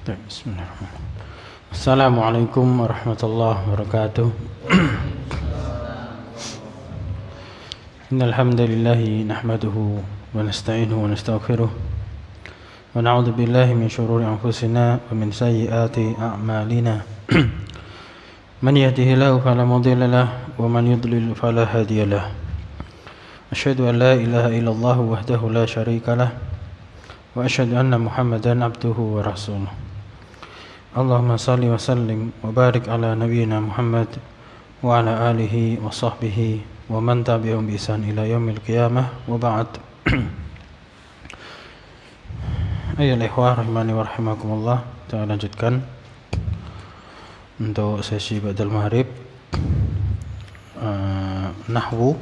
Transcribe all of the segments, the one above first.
Bismillahirrahmanirrahim. Assalamualaikum warahmatullahi wabarakatuh. Innal hamdalillah nahmaduhu wa nasta'inuhu wa nastaghfiruh wa na'udzu billahi min shururi anfusina wa min sayyiati a'malina. Man yahdihillahu fala mudilla lahu wa man yudlil fala hadiya lahu. Asyhadu an la ilaha illallah wahdahu la syarika lahu wa asyhadu anna Muhammadan abduhu wa rasuluh. Allahumma salli wa sallim wa barik ala nabiyyina Muhammad wa ala alihi wa sahbihi wa man tabi'ahum bi ihsan ila yaumil qiyamah wa ba'd. Ayyuhal ikhwah rahimani wa rahimakumullah, kita lanjutkan untuk sesi ba'dal maghrib nahwu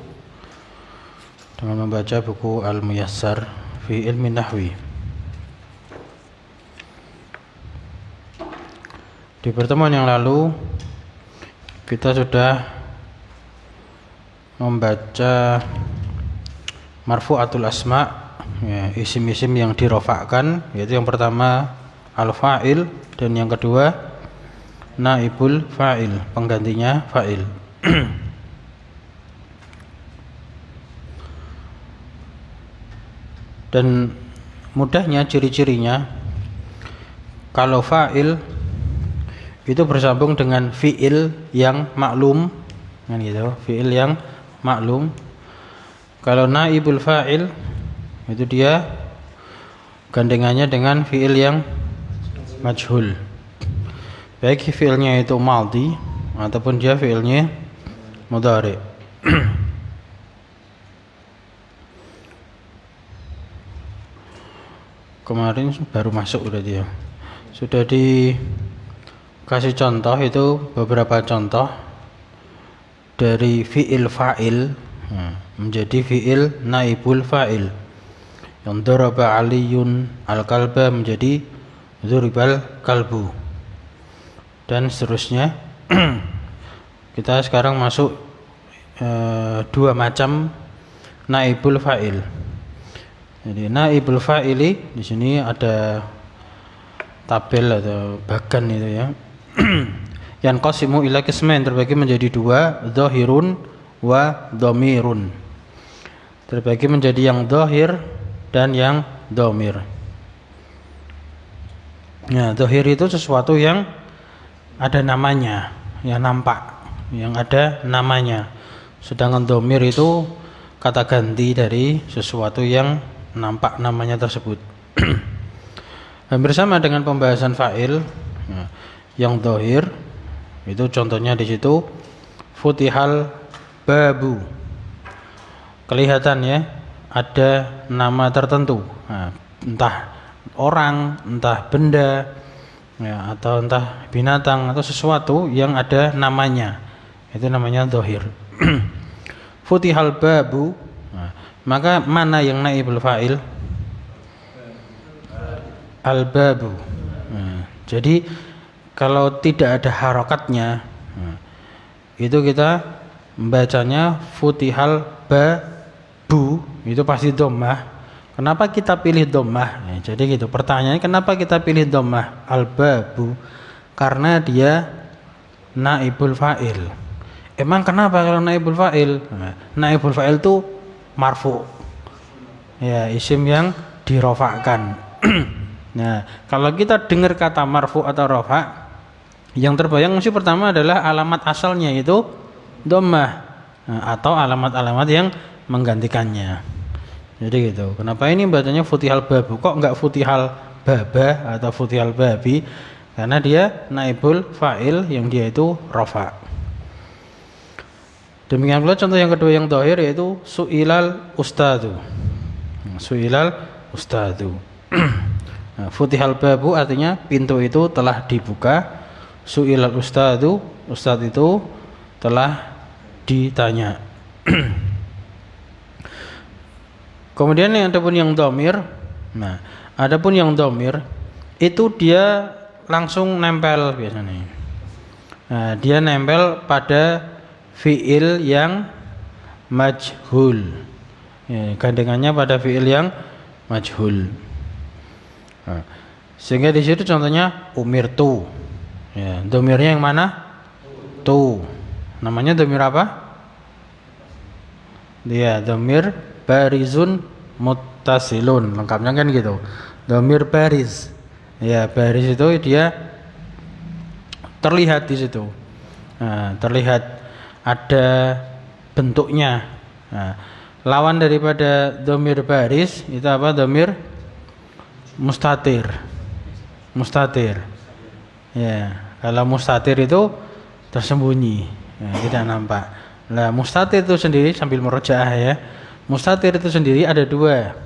dengan membaca buku Al-Muyassar fi Ilmi Nahwi. Di pertemuan yang lalu kita sudah membaca marfu'atul asma, ya, isim-isim yang dirofakkan, yaitu yang pertama al-fa'il dan yang kedua naibul fa'il, penggantinya fa'il. Dan mudahnya ciri-cirinya, kalau fa'il itu bersambung dengan fi'il yang maklum, kan gitu, fi'il yang maklum. Kalau naibul fa'il itu dia gandengannya dengan fi'il yang majhul, baik fi'ilnya itu madhi ataupun dia fi'ilnya mudhari. Kemarin baru masuk udah dia. Sudah dikasih contoh, itu beberapa contoh dari fi'il fa'il menjadi fi'il naibul fa'il. Yang daraba aliyun al-kalba menjadi dzuribal kalbu, dan seterusnya. Kita sekarang masuk dua macam naibul fa'il. Jadi naibul fa'ili di sini ada tabel atau bagan itu ya. Yang qasimu ila qismain, terbagi menjadi dua, dhahirun wa dhamirun. Terbagi menjadi yang dhahir dan yang dhamir. Nah, dhahir itu sesuatu yang ada namanya, yang nampak, yang ada namanya. Sedangkan dhamir itu kata ganti dari sesuatu yang nampak namanya tersebut. Hampir sama dengan pembahasan fa'il. Yang dhahir itu contohnya di situ futihal babu, kelihatan ya, ada nama tertentu, entah orang, entah benda ya, atau entah binatang atau sesuatu yang ada namanya, itu namanya dhahir. Futihal babu, maka mana yang naibul fa'il? Al-babu. Jadi kalau tidak ada harokatnya, itu kita membacanya futihal babu, itu pasti dhammah. Kenapa kita pilih dhammah? Jadi gitu pertanyaannya, kenapa kita pilih dhammah al-babu? Karena dia naibul fa'il. Emang kenapa kalau naibul fa'il? Naibul fa'il itu marfu, ya, isim yang dirofakkan. Nah, kalau kita dengar kata marfu atau rofa, yang terbayang mesti pertama adalah alamat asalnya itu dhammah, atau alamat-alamat yang menggantikannya. Jadi gitu. Kenapa ini bacanya futihal babu, kok enggak futihal baba atau futihal babi? Karena dia naibul fa'il yang dia itu rofa. Demikian pula contoh yang kedua yang dhahir, yaitu su'ilal ustadu. Su'ilal ustadu. Futihal babu artinya pintu itu telah dibuka. Su'ilal ustadu, ustad itu telah ditanya. Kemudian adapun yang dhamir, nah, adapun yang dhamir itu dia langsung nempel biasanya. Nah, dia nempel pada fi'il yang majhul, ya, gandengannya pada fi'il yang majhul. Sehingga di situ contohnya umirtu. Ya, domirnya yang mana? Tu. Namanya domir apa? Dia domir barizun muttasilun. Lengkapnya kan gitu. Domir bariz. Ya, bariz itu dia terlihat di situ. Nah, terlihat ada bentuknya. Nah, lawan daripada domir baris itu apa? Domir mustatir. Mustatir. Ya, kalau mustatir itu tersembunyi, ya, tidak nampak. Nah, mustatir itu sendiri sambil merojaah ya. Mustatir itu sendiri ada dua.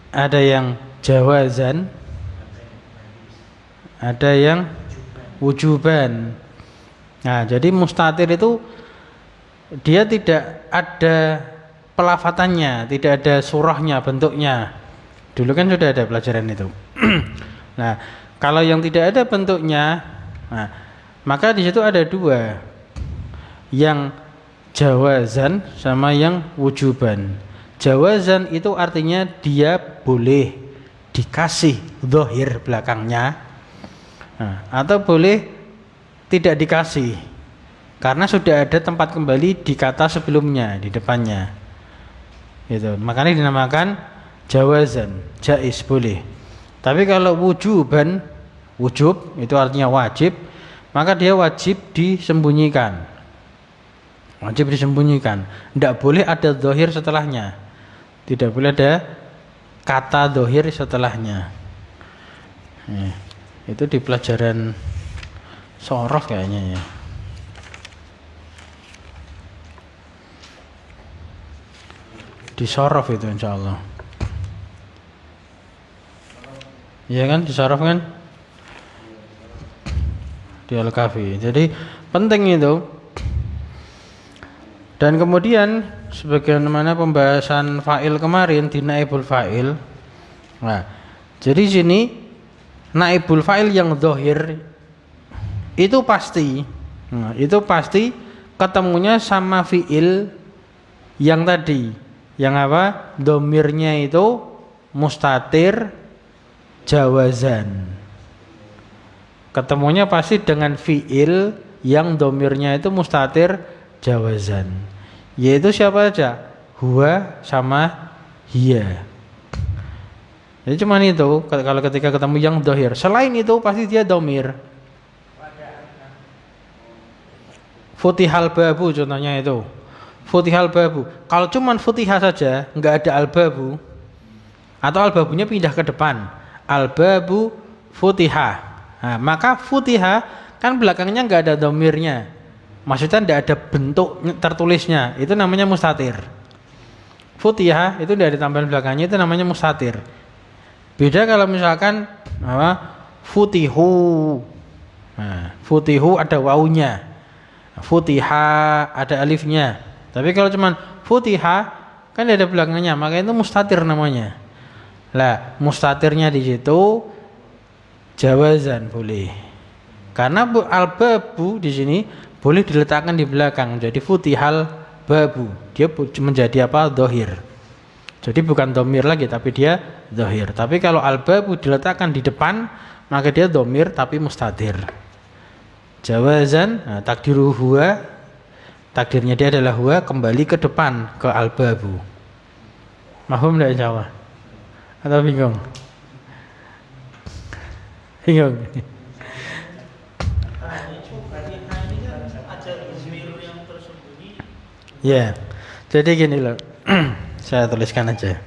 Ada yang jawazan, ada yang wujuban. Nah, jadi mustatir itu dia tidak ada pelafatannya, tidak ada surahnya, bentuknya. Dulu kan sudah ada pelajaran itu. Nah, kalau yang tidak ada bentuknya, nah, maka di situ ada dua, yang jawazan sama yang wujuban. Jawazan itu artinya dia boleh dikasih zahir belakangnya, nah, atau boleh tidak dikasih, karena sudah ada tempat kembali di kata sebelumnya, di depannya. Gitu. Makanya dinamakan jawazan, jaiz, boleh. Tapi kalau wujuban, wujub itu artinya wajib, maka dia wajib disembunyikan. Wajib disembunyikan. Tidak boleh ada zahir setelahnya. Tidak boleh ada kata zahir setelahnya. Itu di pelajaran sorof kayaknya ya. Di sorof itu insyaallah. Iya kan, di sorof kan? Di Al-Kafi. Jadi penting itu. Dan kemudian sebagaimana pembahasan fa'il kemarin di naibul fa'il. Nah, jadi sini naibul fa'il yang zahir itu pasti. Nah, itu pasti ketemunya sama fi'il yang tadi. Yang apa? Domirnya itu mustatir jawazan. Ketemunya pasti dengan fi'il yang domirnya itu mustatir jawazan. Yaitu siapa aja? Huwa sama hiya. Jadi cuman itu kalau ketika ketemu yang dohir. Selain itu pasti dia domir. Futihal babu contohnya itu. Futihal babu. Kalau cuman futihah saja, nggak ada al babu, atau al babunya pindah ke depan, al babu futihah. Nah, maka futihah kan belakangnya nggak ada domirnya. Maksudnya tidak ada bentuk tertulisnya, itu namanya mustatir. Futihah itu dari tambahan belakangnya itu namanya mustatir. Beda kalau misalkan apa? Futihu. Nah, futihu ada wawunya. Futiha ada alifnya. Tapi kalau cuman futiha kan ada belakangnya, maka itu mustatir namanya. Lah, mustatirnya di situ jawazan boleh. Karena al-babu di sini boleh diletakkan di belakang, jadi futihal babu, dia menjadi apa? Dohir. Jadi bukan domir lagi, tapi dia dohir. Tapi kalau al babu diletakkan di depan, maka dia domir tapi mustatir. Jawazan, nah, takdiru huwa, takdirnya dia adalah huwa, kembali ke depan ke al babu. Mahum tidak insyaallah? Atau bingung? Bingung. Ya, jadi gini loh, saya tuliskan aja.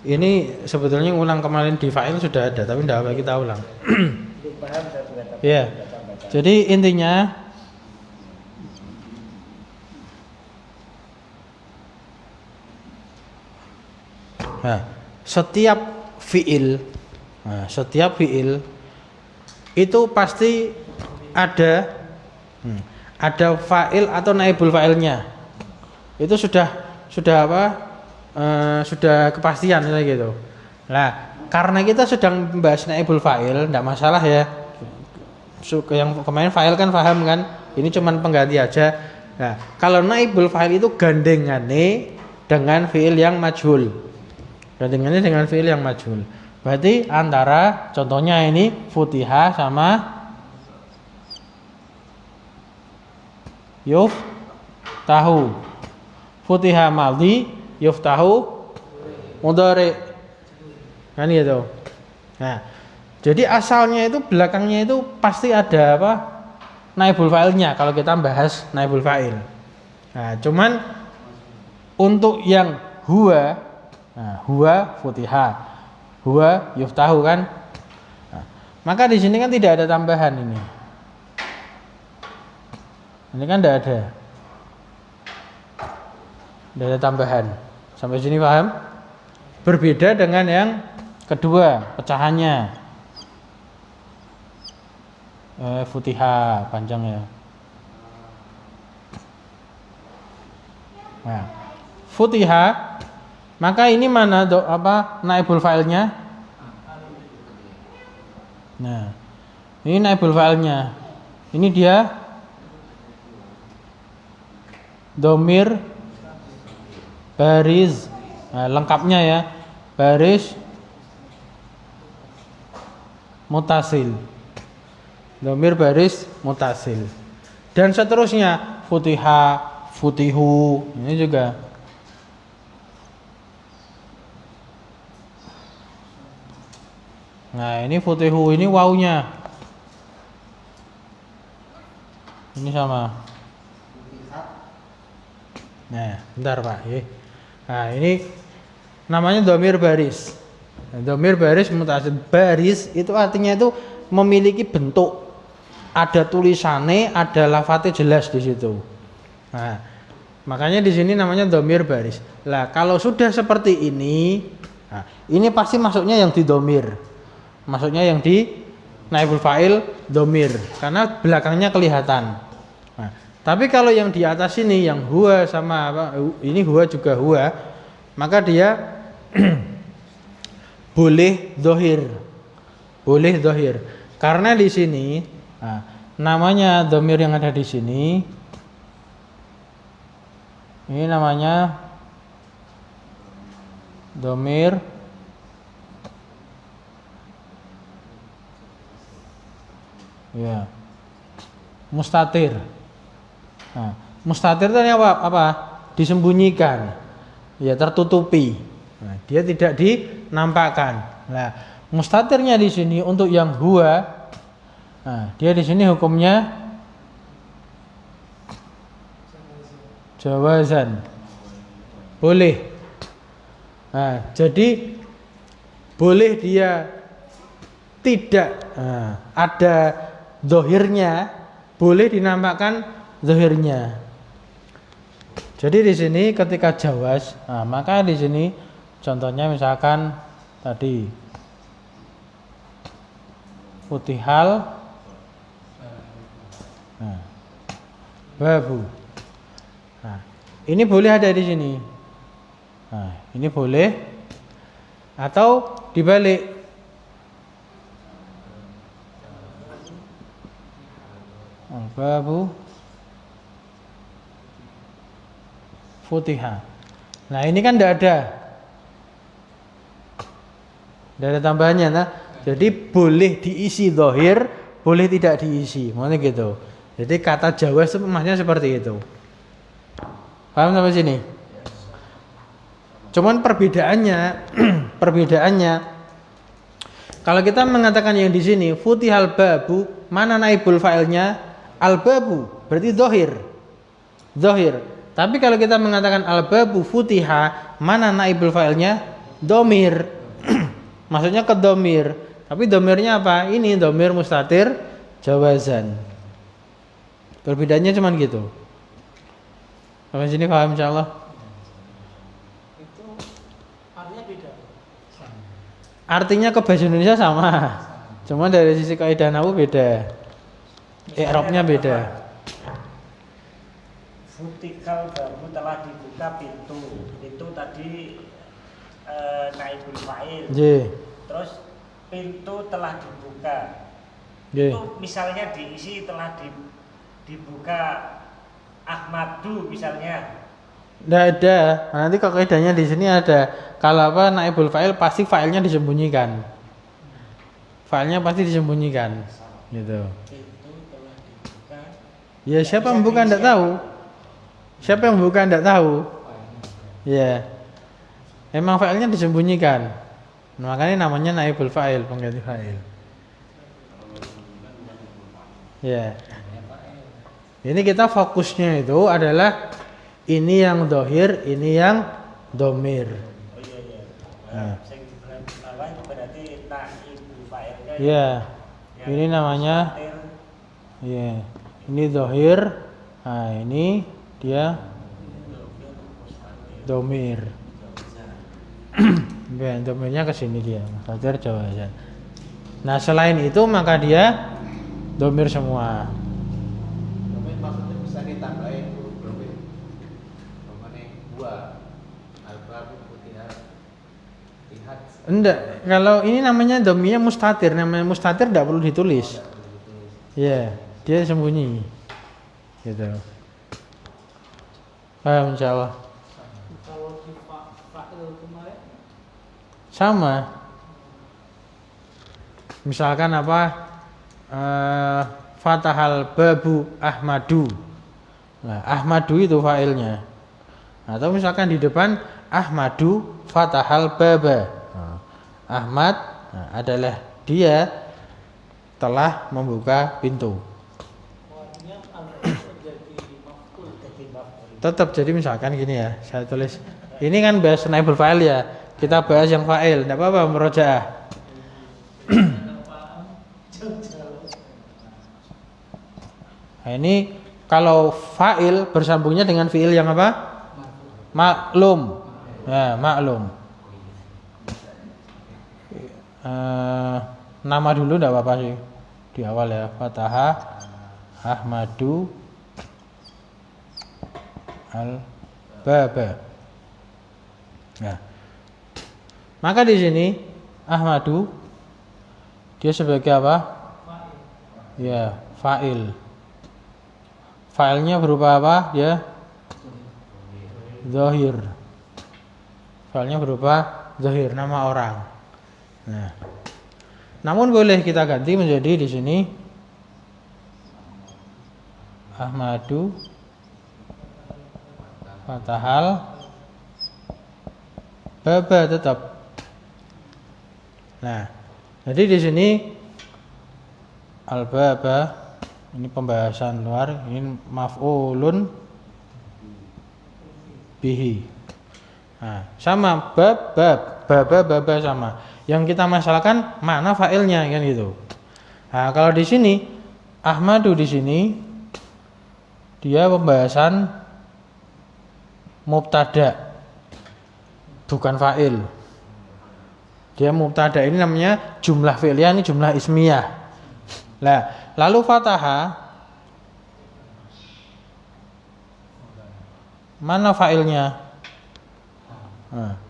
Ini sebetulnya ulang kemarin di file sudah ada, tapi tidak apa kita ulang. Ya, jadi intinya nah, setiap fiil itu pasti ada fa'il atau naibul fa'ilnya. Itu sudah apa? Sudah kepastian gitu. Nah, karena kita sedang membahas naibul fa'il, tidak masalah ya. Yang kemarin fa'il kan paham kan? Ini cuman pengganti aja. Nah, kalau naibul fa'il itu gandengane dengan fiil yang majhul. Gandengannya dengan fiil yang majhul. Berarti antara contohnya ini futiha sama yuftahu. Futiha madhi, yuftahu mudhari. Kan gitu. Nah, jadi asalnya itu belakangnya itu pasti ada apa? Naibul fa'ilnya kalau kita bahas naibul fa'il. Nah, cuman untuk yang huwa, nah, huwa futiha, huwa yuftahu kan. Nah, maka di sini kan tidak ada tambahan ini. Ini kan tidak ada. Tidak ada tambahan. Sampai sini paham? Berbeda dengan yang kedua, pecahannya. Futiha panjang ya. Nah, futiha, maka ini mana naibul fa'ilnya? Nah, ini naibul fa'ilnya. Ini dia domir baris. Nah, lengkapnya ya, baris mutasil. Domir baris mutasil. Dan seterusnya futiha, futihu, ini juga. Nah, ini futihu, ini wawunya. Ini sama. Nah, bentar Pak. Nah, ini namanya domir baris. Nah, domir baris mutasil. Baris itu artinya itu memiliki bentuk. Ada tulisannya, ada lafadznya jelas di situ. Nah, makanya di sini namanya domir baris. Lah, kalau sudah seperti ini, nah, ini pasti masuknya yang di domir. Masuknya yang di naibul fa'il domir, karena belakangnya kelihatan. Nah, tapi kalau yang di atas ini, yang huwa sama apa? Ini huwa juga huwa, maka dia boleh dohir, boleh dohir. Karena di sini. Nah, namanya domir yang ada di sini, ini namanya domir ya mustatir. Nah, mustatir itu apa? Disembunyikan, ya tertutupi. Nah, dia tidak dinampakkan. Nah, mustatirnya di sini untuk yang huwa. Nah, dia di sini hukumnya jawazan, boleh. Nah, jadi boleh dia tidak ada zahirnya, boleh dinampakkan zahirnya. Jadi di sini ketika jawaz, maka di sini contohnya misalkan tadi futihal babu. Nah, ini boleh ada di sini. Nah, ini boleh. Atau dibalik. Babu futiha. Nah, ini kan tidak ada. Tidak ada tambahannya. Nah, jadi boleh diisi zahir, boleh tidak diisi. Maksudnya gitu. Jadi kata jawaz itu maksudnya seperti itu. Paham sampai sini? Cuman perbedaannya kalau kita mengatakan yang di sini futihal babu, mana naibul fa'ilnya? Al babu, berarti zahir. Zahir. Tapi kalau kita mengatakan al babu futiha, mana naibul fa'ilnya? Domir. Maksudnya ke domir. Tapi domirnya apa? Ini domir mustatir jawazan. Perbedaannya cuma gitu. Sampai sini paham insyaallah? Itu artinya beda. Artinya ke bahasa Indonesia sama. Cuma dari sisi kaidah nahwu beda. I'rabnya beda. Futikal babu telah dibuka pintu. Itu tadi naibul fa'il. Terus pintu telah dibuka. Itu misalnya diisi telah dibuka Ahmadu misalnya. Nggak ada. Nah, nanti kaidahnya di sini ada. Kalau apa naibul fa'il pasti fa'ilnya disembunyikan. Fa'ilnya pasti disembunyikan. Gitu. Ya siapa yang bukan enggak tahu? Siapa yang bukan enggak tahu? Ya. Emang fa'ilnya disembunyikan. Makanya namanya naibul fa'il, pengganti fa'il. Ya. Ini kita fokusnya itu adalah ini yang dohir, ini yang domir. Oh iya iya. Nah, sing dibelah berarti naibul fa'ilnya. Iya. Ini namanya iya. Ini dohir. Nah, ini dia domir. Ya, domirnya ke sini dia. Mustatir jawazan. Nah, selain itu maka dia domir semua. Domir maksudnya bisa ditambahin domir. Domir dua. Al-babu putihah. Lihat. Enggak, kalau ini namanya domirnya mustatir. Namanya mustatir tidak perlu ditulis. Iya, dia sembunyi. Gitu. Insyaallah. Kalau di fa'il kemarin Sama. Misalkan apa? Fatahal babu Ahmadu. Nah, Ahmadu itu fa'ilnya. Atau misalkan di depan Ahmadu fatahal baba. Nah, Ahmad adalah dia telah membuka pintu. artinya al-fa'il jadi maf'ul. Tetap jadi misalkan gini ya, saya tulis. Ini kan bahas naibul fa'il ya. Kita bahas yang fa'il, enggak apa-apa murojaah. Nah, ini kalau fa'il bersambungnya dengan fi'il yang apa? Maklum. Ya, maklum. Nama dulu enggak apa-apa sih. Di awal ya, Fataha Ahmadu Al-Baba. Nah. Maka di sini Ahmadu dia sebagai apa? Ya, fa'il. Fa'ilnya berupa apa? Ya, zahir. Fa'ilnya berupa zahir, nama orang. Nah, namun boleh kita ganti menjadi di sini Ahmadu Fatahal Baba tetap. Nah, jadi di sini al-baba ini pembahasan luar, ini maf'ulun bihi. Nah, sama baba sama. Yang kita masalahkan mana fa'ilnya kan gitu. Nah, kalau di sini Ahmadu di sini dia pembahasan mubtada bukan fa'il. Dia mubtada ini namanya jumlah fi'liyah, ini jumlah ismiyah. Nah, lalu fataha mana fa'ilnya? Nah,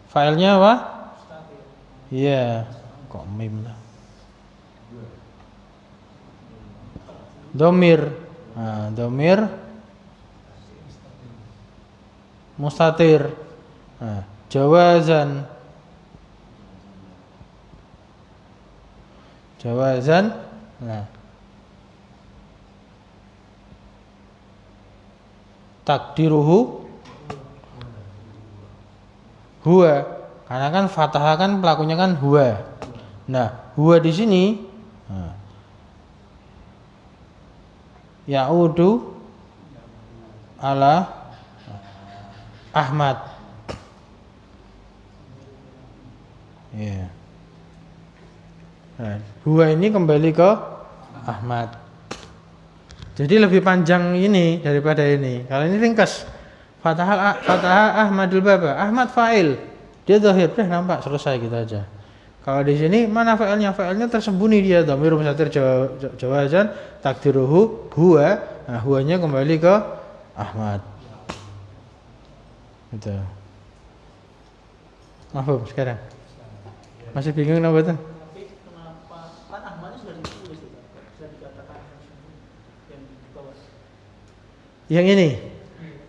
fa'ilnya apa? Iya, kok mim lah. Domir. Nah, domir mustatir. Nah, jawazan. Nah, takdiruhu huwa, karena kan fathah kan pelakunya kan huwa. Nah, huwa di sini ya'udu ala Ahmad. Ya. Nah, huwa ini kembali ke Ahmad. Jadi lebih panjang ini daripada ini. Kalau ini ringkas. Fatahah Ahmadul Baba. Ahmad fa'il. Dia zahir, nampak selesai gitu aja. Kalau di sini mana fa'ilnya? Fa'ilnya tersembunyi dia dhamir mustatir jawazan takdiruhu huwa. Nah, huwanya kembali ke Ahmad. Gitu. Mahfum sekarang. Masih bingung kenapa tuh? Tapi kenapa kan Ahmadnya sudah ditulis itu, sudah dikatakan yang di bawah. Yang ini.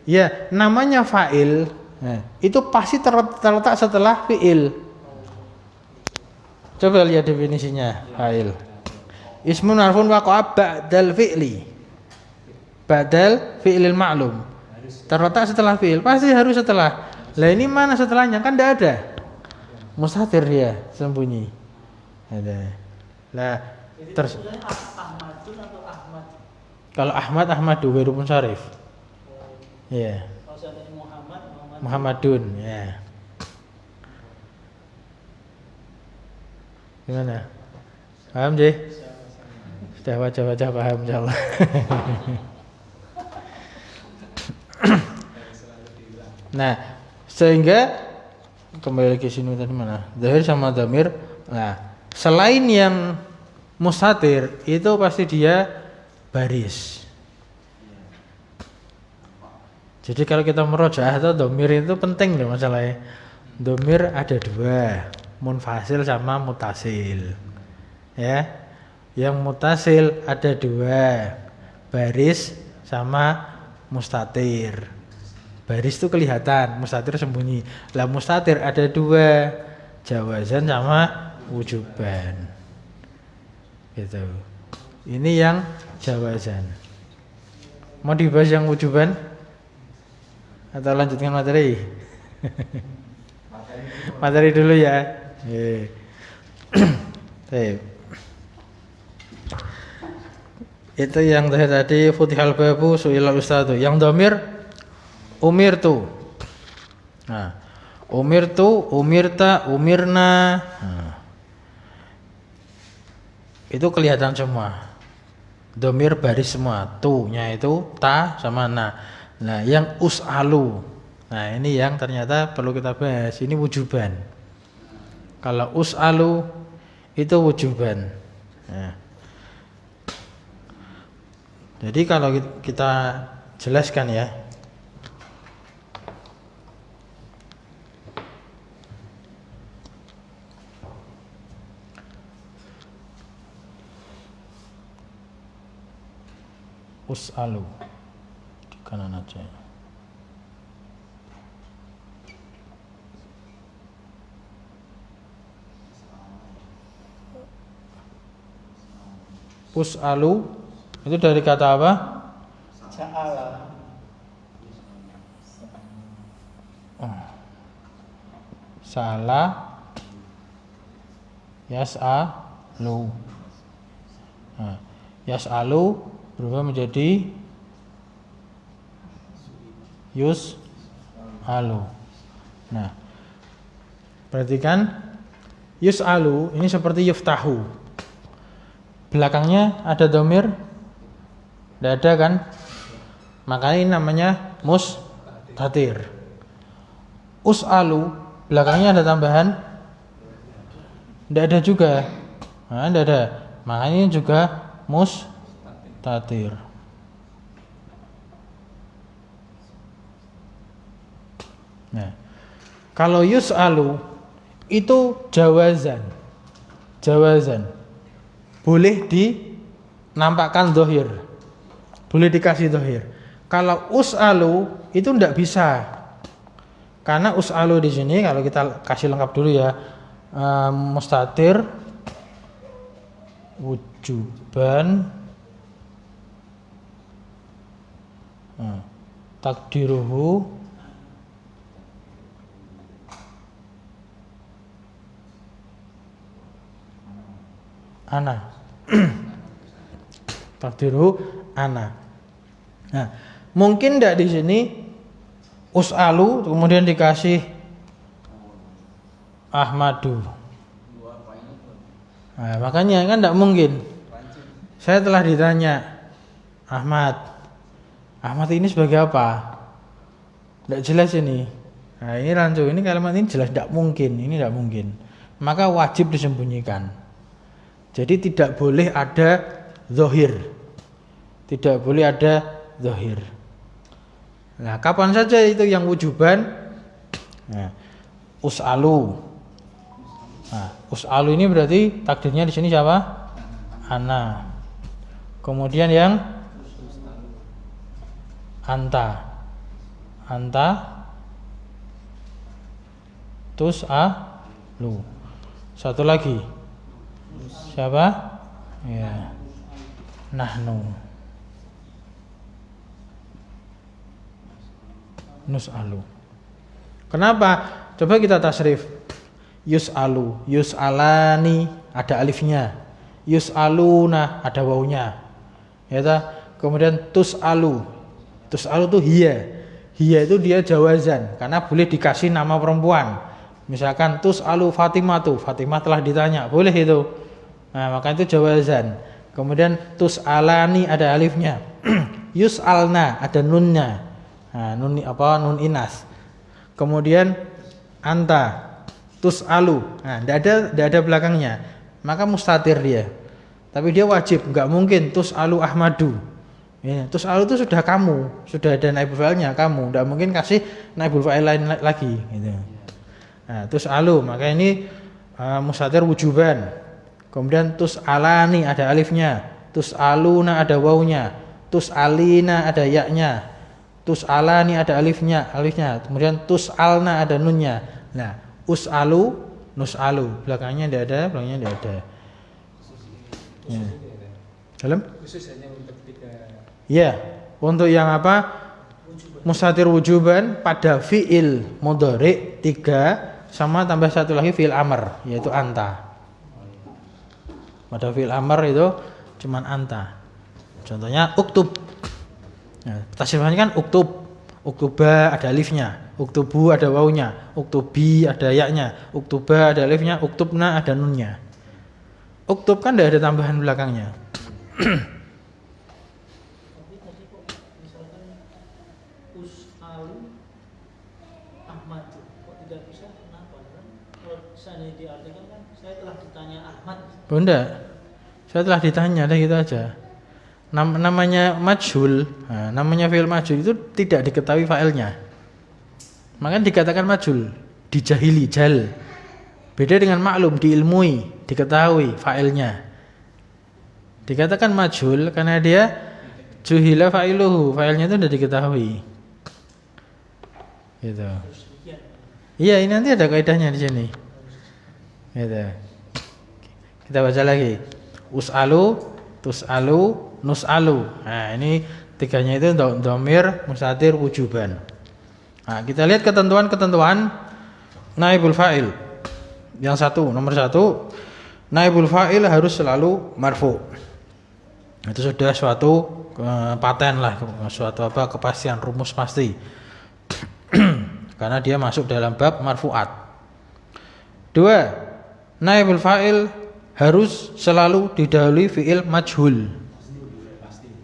Ya, namanya fa'il. Nah, itu pasti terletak setelah fi'il. Coba lihat definisinya fa'il. Ismun marfu'un waqa'a ba'dal fi'li. Ba'dal fi'lil ma'lum. Terletak setelah fi'il, pasti harus setelah. Lah ini mana setelahnya? Kan tidak ada. Mustatir dia, sembunyi. Ada. Lah terus Ahmadun atau Ahmad? kalau Ahmad Ahmadu ghairun munsharif. Ya. Kalau seandainya Muhammad Muhammadun, ya. Gimana? Paham, Ji? Sudah wajah-wajah paham insyaallah. Nah, sehingga kembali ke sini tadi mana? Zahir sama dhamir. Nah, selain yang mustatir itu pasti dia baris. Jadi kalau kita merojaah atau dhamir itu penting loh masalahnya. Dhamir ada dua, munfasil sama mutasil. Ya. Yang mutasil ada dua, baris sama mustatir. Baris itu kelihatan, mustatir sembunyi. Lah mustatir ada dua, jawazan sama wujuban. Gitu. Ini yang jawazan. Mau dibahas yang wujuban? Atau lanjutkan materi? Materi dulu ya. Itu yang tadi futihal babu su'ilal ustadu. Yang dhamir umirtu. Nah, umirtu, umirta, umirna. Nah, itu kelihatan semua. Dhamir baris semua. Tu-nya itu ta sama na. Nah, yang us'alu. Nah, ini yang ternyata perlu kita bahas. Ini wujuban. Kalau us'alu itu wujuban. Nah. Jadi kalau kita jelaskan ya. Us'alu di kanan aja. Us'alu itu dari kata apa? Ja'ala. Sa'ala yas'alu. Nah, yas'alu berubah menjadi yus'alu. Nah, perhatikan yus'alu ini seperti yuftahu. Belakangnya ada dhamir? Tidak ada kan? Makanya ini namanya mustatir. Us'alu belakangnya ada tambahan? Tidak ada juga. Nah, tidak ada. Makanya ini juga mustatir. Nah, kalau yus'alu itu jawazan. Jawazan. Boleh dinampakkan dhahir. Boleh dikasih dhahir. Kalau us'alu itu tidak bisa. Karena us'alu di sini kalau kita kasih lengkap dulu ya, mustatir, wujuban, takdiruhu, ana. Takdiruhu ana. Nah, mungkin tidak di sini us'alu kemudian dikasih Ahmadu. Nah, makanya kan tidak mungkin. Saya telah ditanya Ahmad ini sebagai apa? Tidak jelas ini. Nah, ini rancu, ini kalimat ini jelas tidak mungkin. Ini tidak mungkin. Maka wajib disembunyikan. Jadi tidak boleh ada zahir. Tidak boleh ada zahir. Nah, kapan saja itu yang wujuban? Nah, us'alu. Nah, us'alu ini berarti takdirnya di sini siapa? Ana. Kemudian yang anta. anta, tus'alu. Satu lagi. Siapa? Ya. Nahnu. Nus'alu. Kenapa? Coba kita tasrif. Yus'alu, yus'alani ada alifnya. Yus'aluna ada wawunya. Ya ta? Kemudian tus'alu. Tus'alu itu hiya. Hiya itu dia jawazan karena boleh dikasih nama perempuan. Misalkan tus'alu Fatimah tuh, Fatimah telah ditanya, boleh itu. Nah, maka itu jawazan. Kemudian tus'alani ada alifnya. Yus'alna ada nunnya. Nah, nun inas. Kemudian anta, tus'alu. Nah, tidak ada belakangnya. Maka mustatir dia. Tapi dia wajib, enggak mungkin tus'alu Ahmadu. Ya, tus'alu itu sudah kamu, sudah ada naibul fa'ilnya kamu. Enggak mungkin kasih naibul fa'il lain lagi gitu. Nah, tus'alu, maka ini mustatir wujuban. Kemudian tus'alani ada alifnya. Tus'aluna ada wawunya. Tus'alina ada ya-nya. Tus'alani ada alifnya. Kemudian tus'alna ada nunnya. Nah, us'alu, nus'alu. Belakangnya tidak ada. Ya. Dalam? Khusus hanya untuk 3. Ya, untuk yang apa? Mustatir wujuban pada fi'il mudhari 3 sama tambah satu lagi fi'il amr yaitu anta. Pada fi'il amr itu cuman anta. Contohnya uktub. Nah, tasrifnya kan uktub. Uktuba ada alifnya, uktubu ada wawunya, uktubi ada ya-nya, uktuba ada alifnya, uktubna ada nunnya. Uktub kan tidak ada tambahan belakangnya. Tapi tadi kok misalkan us'alu Ahmad kok tidak bisa, kenapa? Kan kalau seandainya diartikan kan saya telah ditanya Ahmad. Bunda, saya telah ditanya, dah gitu aja. Namanya majhul, namanya fi'il majhul itu tidak diketahui fa'ilnya. Maka dikatakan majhul, dijahili, jahil. Beda dengan maklum, diilmui, diketahui fa'ilnya. Dikatakan majhul karena dia juhila fa'iluhu, fa'ilnya itu sudah diketahui. Gitu. Iya, ini nanti ada kaidahnya di sini. Gitu. Kita baca lagi. Us'alu, tus'alu, nus'alu. Nah, ini tiganya itu dhamir mustatir wujuban. Nah, kita lihat ketentuan naibul fa'il. Yang satu, nomor 1, naibul fa'il harus selalu marfu. Itu sudah suatu paten lah, suatu kepastian, rumus pasti. Karena dia masuk dalam bab marfu'at. 2, naibul fa'il harus selalu didahului fi'il majhul.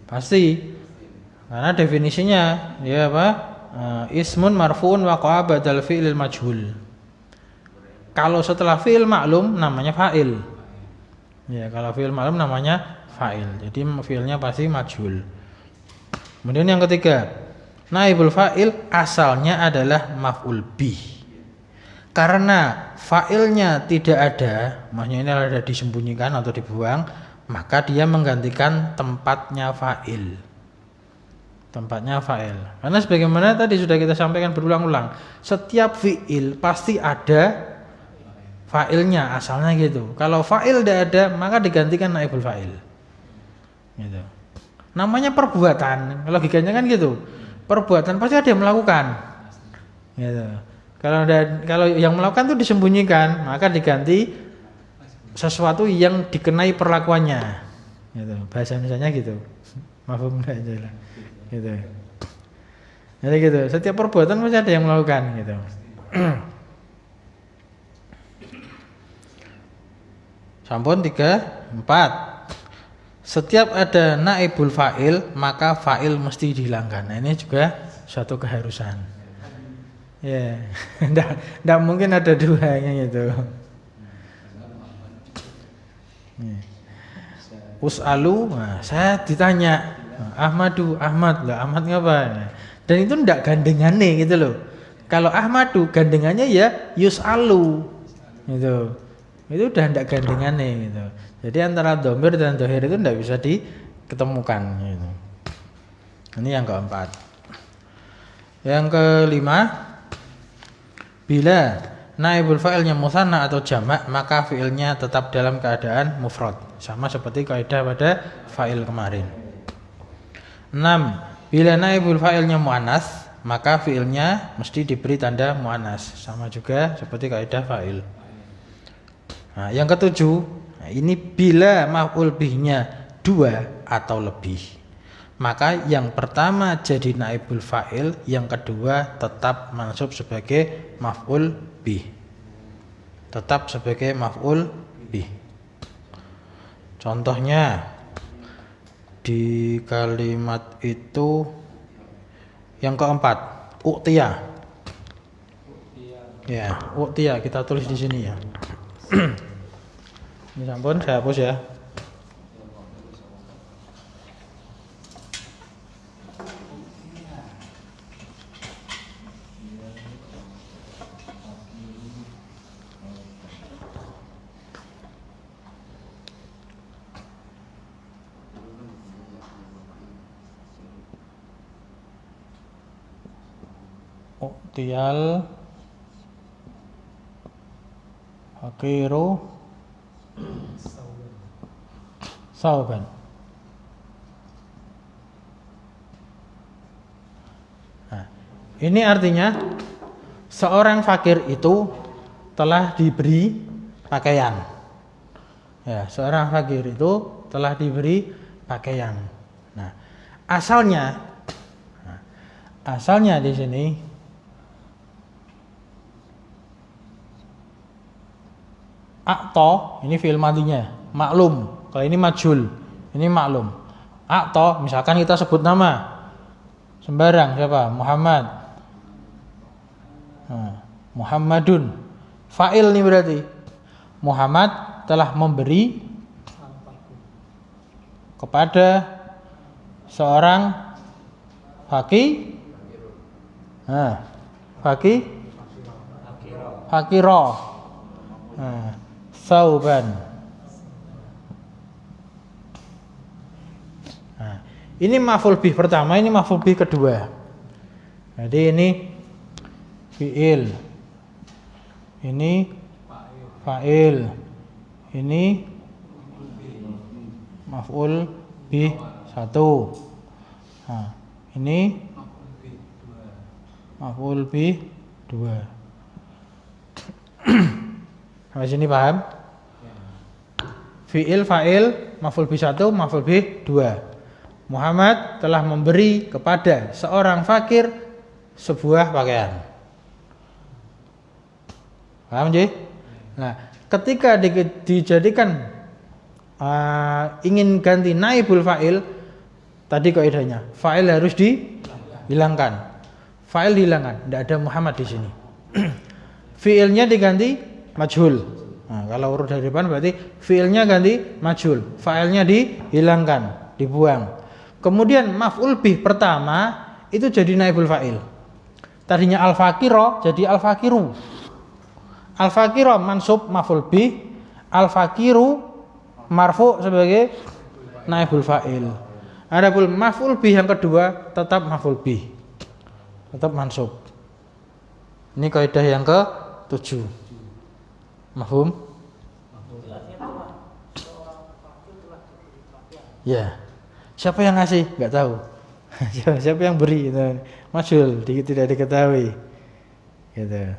Pasti. Karena definisinya dia apa? Ismun marfu'un waqa'a badal fi'il majhul. Kalau setelah fi'il maklum namanya fa'il. Ya, kalau fi'il maklum namanya fa'il. Jadi fi'ilnya pasti majhul. Kemudian yang ketiga, naibul fa'il asalnya adalah maf'ul bih. Karena fa'ilnya tidak ada, maksudnya ini ada disembunyikan atau dibuang, maka dia menggantikan tempatnya fa'il. Tempatnya fa'il. Karena sebagaimana tadi sudah kita sampaikan berulang-ulang, setiap fi'il pasti ada fa'ilnya, asalnya gitu. Kalau fa'il tidak ada, maka digantikan naibul fa'il. Gitu. Namanya perbuatan, logikanya kan gitu. Perbuatan pasti ada yang melakukan. Gitu. Kalau yang melakukan itu disembunyikan, maka diganti sesuatu yang dikenai perlakuannya. Gitu. Bahasa misalnya gitu. Mafhum enggak jelas. Gitu. Jadi gitu, setiap perbuatan pasti ada yang melakukan gitu. Sampun 3, 4. Setiap ada naibul fa'il, maka fa'il mesti dihilangkan. Nah, ini juga suatu keharusan. Ya, tidak mungkin ada duanya gitu. Us'alu, nah, saya ditanya Ahmadu, Ahmad lah, Ahmad ngapa? Dan itu tidak gandengannya gitu loh. Kalau Ahmadu gandengannya ya yus'alu gitu. Itu udah tidak gandengannya gitu. Jadi antara dhamir dan dhahir itu tidak bisa diketemukan gitu. Ini yang keempat. Yang kelima, bila naibul fa'ilnya musanna atau jamak, maka fi'ilnya tetap dalam keadaan mufrad. Sama seperti kaidah pada fa'il kemarin. 6. Bila naibul fa'ilnya muannas, maka fi'ilnya mesti diberi tanda muannas. Sama juga seperti kaidah fa'il. Nah, yang ketujuh, ini bila maf'ul bihnya 2 atau lebih, maka yang pertama jadi naibul fa'il, yang kedua tetap mansub sebagai maf'ul bih. Tetap sebagai maf'ul bih. Contohnya di kalimat itu yang keempat, u'tiya. Ya, u'tiya kita tulis di sini ya. Ini sampun saya hapus ya. U'tiyal faqiru sauban. Nah, ini artinya seorang fakir itu telah diberi pakaian. Ya, seorang fakir itu telah diberi pakaian. Nah, asalnya di sini akto, ini fi'il madinya, maklum. Kalau ini majhul, ini maklum. Akto, misalkan kita sebut nama sembarang, siapa? Muhammad. Nah, Muhammadun. Fa'il nih berarti. Muhammad telah memberi kepada seorang fakir. Nah, fakiro. Nah, sauban. Nah, ini maf'ul bih pertama, ini maf'ul bih kedua. Jadi ini fi'il, ini fa'il, ini maf'ul bih 1. Nah, ini maf'ul bih 2. Sampai sini paham? Fi'il, fa'il, maf'ul bih 1, maf'ul bih 2. Muhammad telah memberi kepada seorang fakir sebuah pakaian. Paham Ji? Nah, ketika dijadikan ingin ganti naibul fa'il, tadi kaidahnya fa'il harus dihilangkan. Fa'il dihilangkan, tidak ada Muhammad di sini. Fi'ilnya diganti majhul. Nah, kalau urut dari depan berarti fi'ilnya ganti majhul, fa'ilnya dihilangkan, dibuang. Kemudian maf'ul bih pertama itu jadi naibul fa'il. Tadinya al-faqiro jadi al-faqiru. Al-faqiro mansub maf'ul bih, al-faqiru marfu sebagai naibul fa'il. Adapun maf'ul bih yang kedua tetap maf'ul bih, tetap mansub. Ini kaidah yang ke-7. Mahfum? Ya. Siapa yang ngasih? Enggak tahu. Siapa yang beri? Gitu. Majhul, tidak diketahui. Gitu.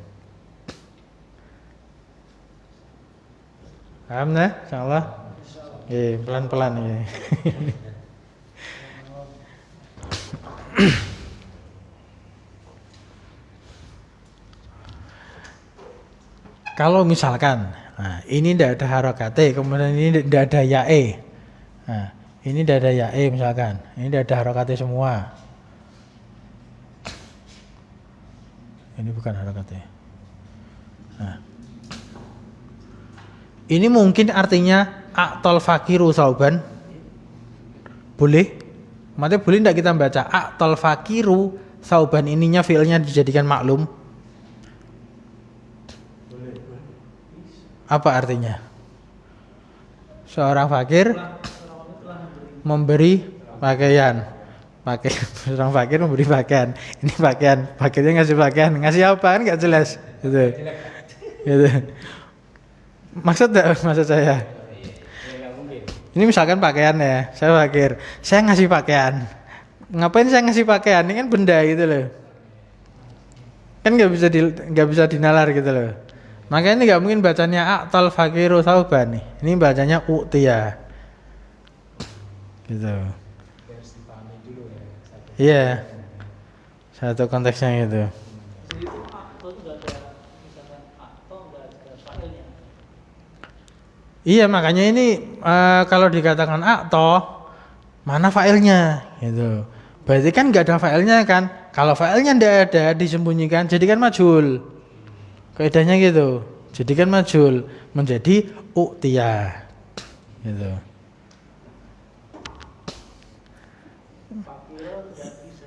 Paham nah? Insyaallah. Pelan-pelan ya. Kalau misalkan, nah, ini tidak ada harokate, kemudian ini tidak ada yae. Nah, ini tidak ada yae misalkan, ini tidak ada harokate semua. Ini bukan harokate. Nah, ini mungkin artinya aqtal fakiru sauban. Boleh? Maksudnya boleh tidak kita baca aqtal fakiru sauban, ininya fiilnya dijadikan maklum? Apa artinya? Seorang fakir memberi pakaian. pakai seorang fakir memberi pakaian. Ini pakaian, fakirnya ngasih pakaian, ngasih apa kan nggak jelas, gitu. Gitu. Maksud saya. Ini misalkan pakaian ya, saya fakir, saya ngasih pakaian. Ngapain saya ngasih pakaian? Ini kan benda gitu loh. Kan nggak bisa dinalar gitu loh. Makanya ini nggak mungkin bacanya a'tal fakiru sauban nih. Ini bacanya u'tiya. Gitu. Harus dipahami dulu ya. Iya. Satu konteksnya gitu. Jadi itu akto itu nggak ada, misalkan akto nggak ada failnya. Iya, makanya ini kalau dikatakan akto, mana failnya gitu. Berarti kan nggak ada failnya kan. Kalau failnya ndak ada, disembunyikan, jadi kan majhul. Kaidahnya gitu. Jadi kan majhul menjadi u'tiya. Gitu. Fakiro tidak bisa.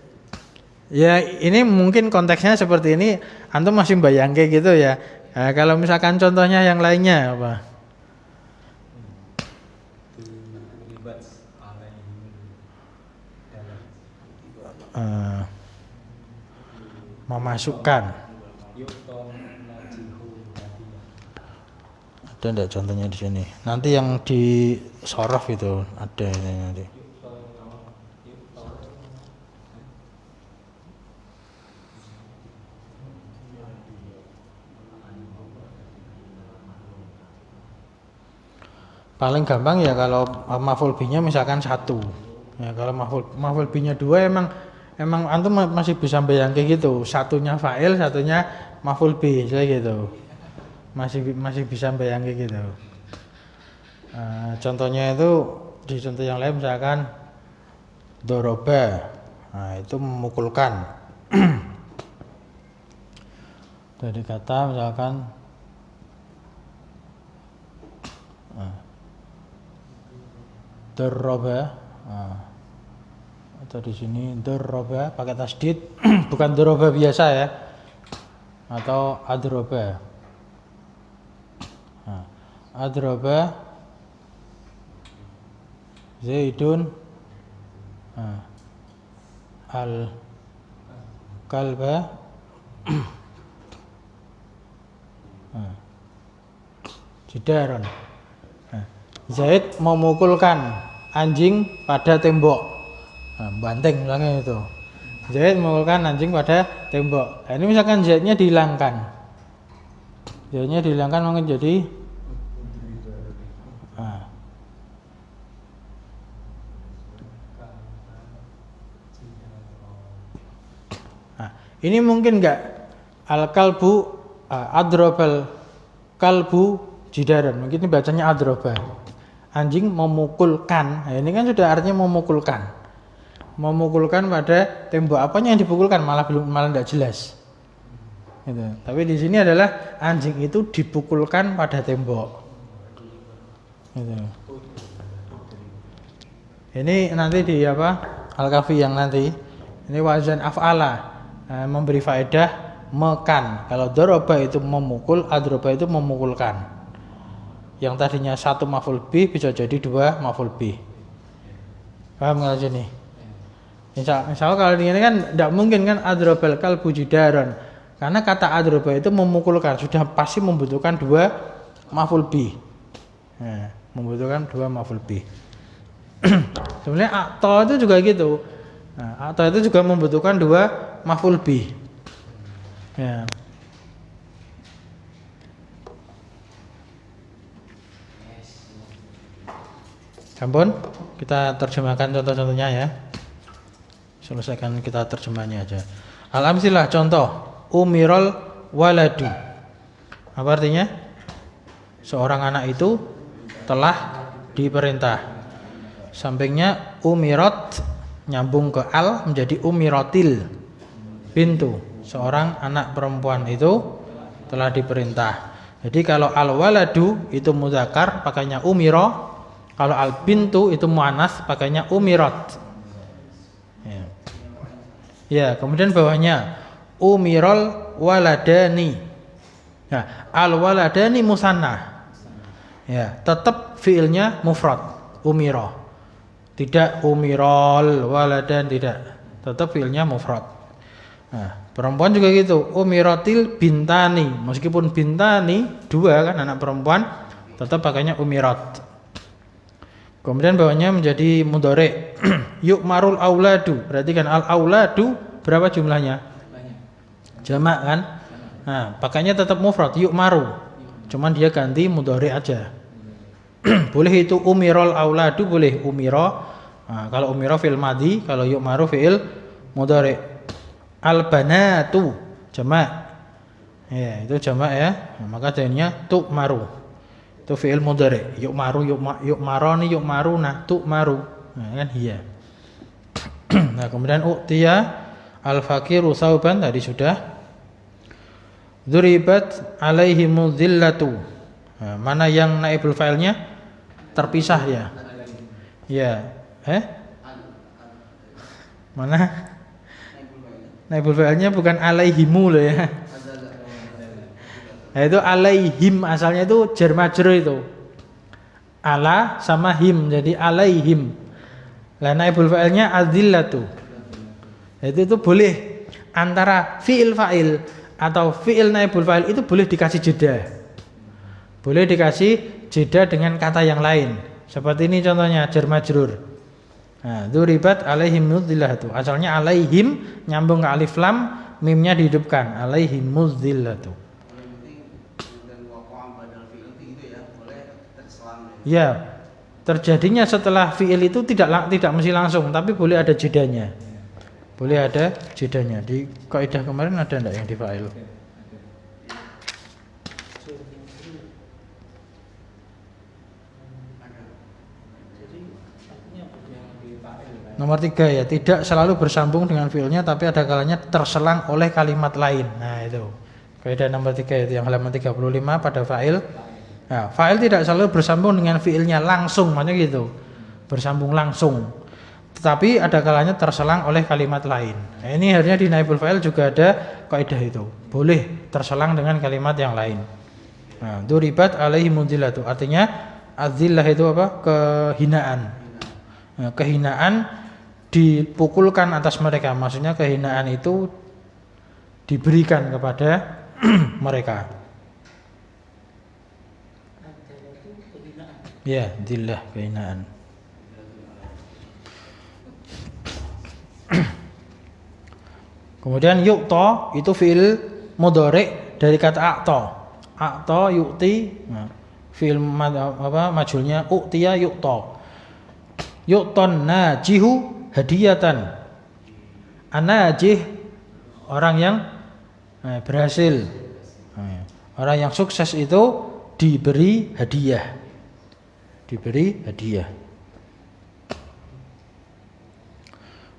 Ya, ini mungkin konteksnya seperti ini, antum masih bayangke gitu ya. Nah, kalau misalkan contohnya yang lainnya apa? Terlibat alaihi dalam Memasukkan. yu'tom najihu hadiyah. Ada enggak contohnya di sini? Nanti yang di sorof itu ada ini nanti. Paling gampang ya kalau maf'ul bih-nya misalkan 1. Ya kalau maf'ul bih-nya 2 emang antum masih bisa bayangke gitu. Satunya fa'il, satunya maf'ul bih, kayak gitu. Masih bisa bayangke gitu. Contohnya itu di contoh yang lain misalkan doroba. Nah, itu memukulkan. Dari kata misalkan darroba, atau di sini darroba pakai tasdid, bukan darroba biasa ya, atau adroba. Adroba Zaidun al kalba jidaron. Zaid memukulkan anjing pada tembok. Banteng bilangnya itu. Zaid memukulkan anjing pada tembok. Ini misalkan Zaidnya dihilangkan. Zaidnya dihilangkan mungkin jadi ini mungkin enggak al-kalbu adrobal kalbu jidaran. Mungkin ini bacanya adroba. Anjing memukulkan. Nah, ini kan sudah artinya memukulkan. Memukulkan pada tembok. Apanya yang dipukulkan malah enggak jelas. Gitu. Tapi di sini adalah anjing itu dipukulkan pada tembok. Gitu. Ini nanti di apa? Al-Kafi yang nanti. Ini wazan af'ala. Memberi faedah mekan. Kalau doroba itu memukul, adroba itu memukulkan. Yang tadinya 1 maf'ul bih bisa jadi 2 maf'ul bih. Paham nggak sini? Misal kalau ini kan tidak mungkin kan adrobal kalbu jidaron. Karena kata adroba itu memukulkan, sudah pasti membutuhkan 2 maf'ul bih. Nah, membutuhkan 2 maf'ul bih. Sebenarnya akto itu juga gitu. Nah, akto itu juga membutuhkan 2 maf'ul bih. Ya. Ampun, kita terjemahkan contoh-contohnya ya. Selesaikan kita terjemahnya aja. Al-amsilah contoh, umirul waladu. Apa artinya? Seorang anak itu telah diperintah. Sampingnya umirat nyambung ke al menjadi umiratil bintu. Seorang anak perempuan itu telah diperintah. Jadi kalau al-waladu itu muzakkar pakainya umira. Kalau al-bintu itu muannas pakainya umirat. Ya, kemudian bawahnya umirul waladani. Nah, al-waladani musanna. Ya, tetap fiilnya mufrad, umira. Tidak umirol waladan, tidak. Tetap fiilnya mufrad. Nah, perempuan juga gitu. Umiratil bintani. Meskipun bintani dua kan anak perempuan, tetap pakainya umirat. Kemudian bawahnya menjadi mudhari. Yu'marul auladu. Perhatikan al auladu berapa jumlahnya? Jamak kan? Nah, pakainya tetap mufrad yu'maru. Cuman dia ganti mudhari aja. Boleh itu umirol auladu, boleh umiro. Nah, kalau umiro fi'il madhi, kalau yu'maru fi'il mudhari. Al banatu jamak. Ya, itu jamak ya. Nah, maka jadinya tu'maru. Itu fi'il mudhari. Yu'maru yu'maroni yu'maruna tu'maru. Nah, kan iya. Nah, kemudian u'tiya al faqiru sauban tadi sudah. Duribat alaihimu dhillatu. Nah, mana yang naibul fa'ilnya? Terpisah ya. Ya. Mana? Naibul fa'ilnya bukan alaihimu loh ya. Nah, itu alaihim asalnya itu jar majrur itu. Ala sama him jadi alaihim. Lah naibul fa'ilnya adzillatu. Itu boleh antara fi'il fa'il atau fi'il naibul fa'il itu boleh dikasih jeda. Boleh dikasih jeda dengan kata yang lain. Seperti ini contohnya jar majrur. Nah, dzuribat alaihim mudzillatu. Asalnya alaihim nyambung ke alif lam, mimnya dihidupkan. Alaihim mudzillatu. Ya, terjadinya setelah fi'il itu tidak mesti langsung, tapi boleh ada jedanya. Boleh ada jedanya. Di kaidah kemarin ada enggak yang di fa'il? Nomor 3 ya, tidak selalu bersambung dengan fiilnya tapi ada kalanya terselang oleh kalimat lain. Nah, itu. Kaidah nomor 3 itu yang halaman 35 pada fa'il. Nah, fa'il tidak selalu bersambung dengan fiilnya langsung, makanya gitu. Bersambung langsung. Tetapi ada kalanya terselang oleh kalimat lain. Nah, ini akhirnya di naibul fa'il juga ada kaidah itu. Boleh terselang dengan kalimat yang lain. Nah, duribat alaihi mudzillatu. Artinya adzillah itu apa? Kehinaan. Nah, kehinaan dipukulkan atas mereka, maksudnya kehinaan itu diberikan kepada mereka. Ya, dillah kehinaan. Kemudian yu'ta itu fi'il mudhari dari kata a'ta. A'ta yu'ti, nah, fi'il majhulnya u'tiya yu'ta. Yu'ton najihu hadiyatan. An-najih orang yang berhasil. Orang yang sukses itu diberi hadiah. Diberi hadiah.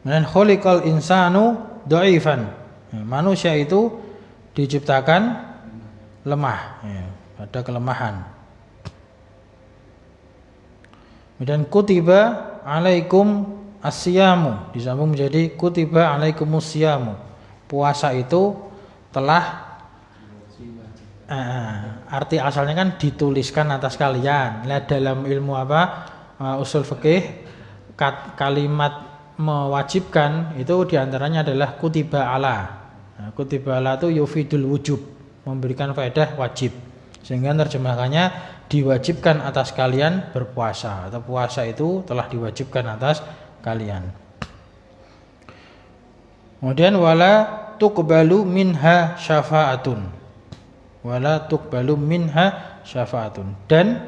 Kemudian khuliqal insanu dhaifan. Manusia itu diciptakan lemah, ada kelemahan. Kemudian kutiba alaikum asyamu disambung menjadi kutiba alaikumusyamu. Puasa itu telah arti asalnya kan dituliskan atas kalian. Lihat dalam ilmu usul fikih, kalimat mewajibkan itu diantaranya adalah kutiba ala. Nah, kutiba ala itu yufidul wujub, memberikan faedah wajib. Sehingga terjemahannya diwajibkan atas kalian berpuasa, atau puasa itu telah diwajibkan atas kalian. Kemudian wala tuqbalu minha syafa'atun. Wala tuqbalu minha syafa'atun. Dan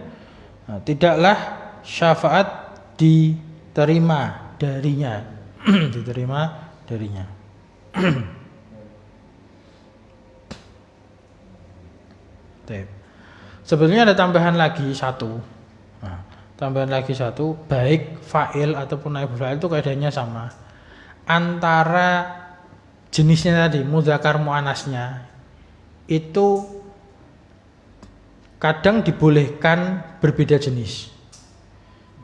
tidaklah syafaat diterima darinya. Diterima darinya. Sebetulnya ada tambahan lagi satu. Nah, tambahan lagi satu, baik fa'il ataupun naibul fa'il itu kaidahnya sama. Antara jenisnya tadi, mudzakkar muannasnya itu kadang dibolehkan berbeda jenis.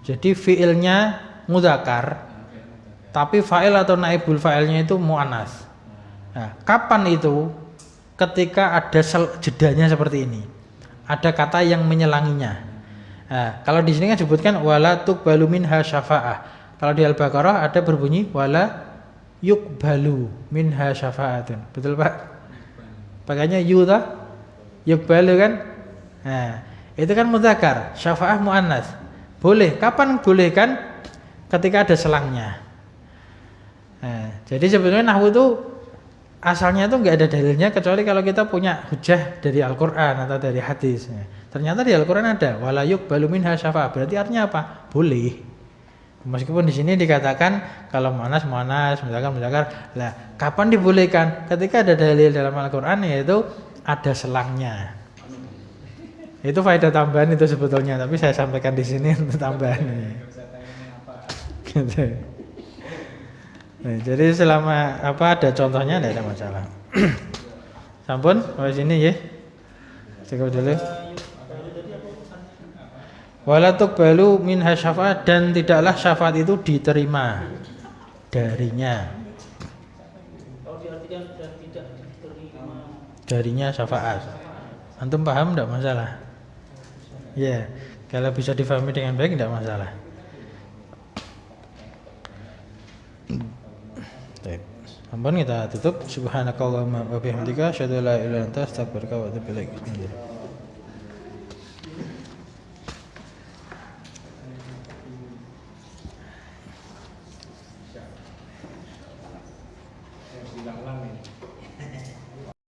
Jadi fi'ilnya mudzakkar, tapi fa'il atau naibul fa'ilnya itu muannas. Nah, kapan itu? Ketika ada jedanya seperti ini. Ada kata yang menyelanginya. Nah, kalau di sini kan disebutkan wala tuqbalu minha syafa'ah. Kalau di Al-Baqarah ada berbunyi wala yuqbalu minha syafa'atun. Betul Pak? Pakainya yu toh? Yuqbalu kan? Nah, itu kan mudzakkar, syafa'ah muannas. Boleh. Kapan boleh kan? Ketika ada selangnya. Nah, jadi sebenarnya nahwu itu asalnya itu enggak ada dalilnya kecuali kalau kita punya hujah dari Al-Qur'an atau dari hadis. Nah, ternyata di Al-Qur'an ada wala yuqbalu minha syafa'ah. Berarti artinya apa? Boleh. Meskipun di sini dikatakan kalau muannas misalkan lah kapan dibolehkan? Ketika ada dalil dalam Al-Qur'an yaitu ada selangnya. Itu faedah tambahan itu sebetulnya, tapi saya sampaikan di sini untuk tambahan ini. Gitu. Nah, jadi selama ada contohnya tidak ada masalah. Sampun, sampai sini ya. Cukup dulu. Wala tuqbalu minha syafa'at, dan tidaklah syafaat itu diterima darinya. Kalau diartikan dan tidak diterima Darinya syafaat. Antum paham tidak masalah? Ya, kalau bisa difahami dengan baik tidak masalah. Baik. Ampun kita tutup. Subhanakallahumma wa bihamdika asyhadu an la ilaha illa anta astaghfiruka wa atubu ilaik.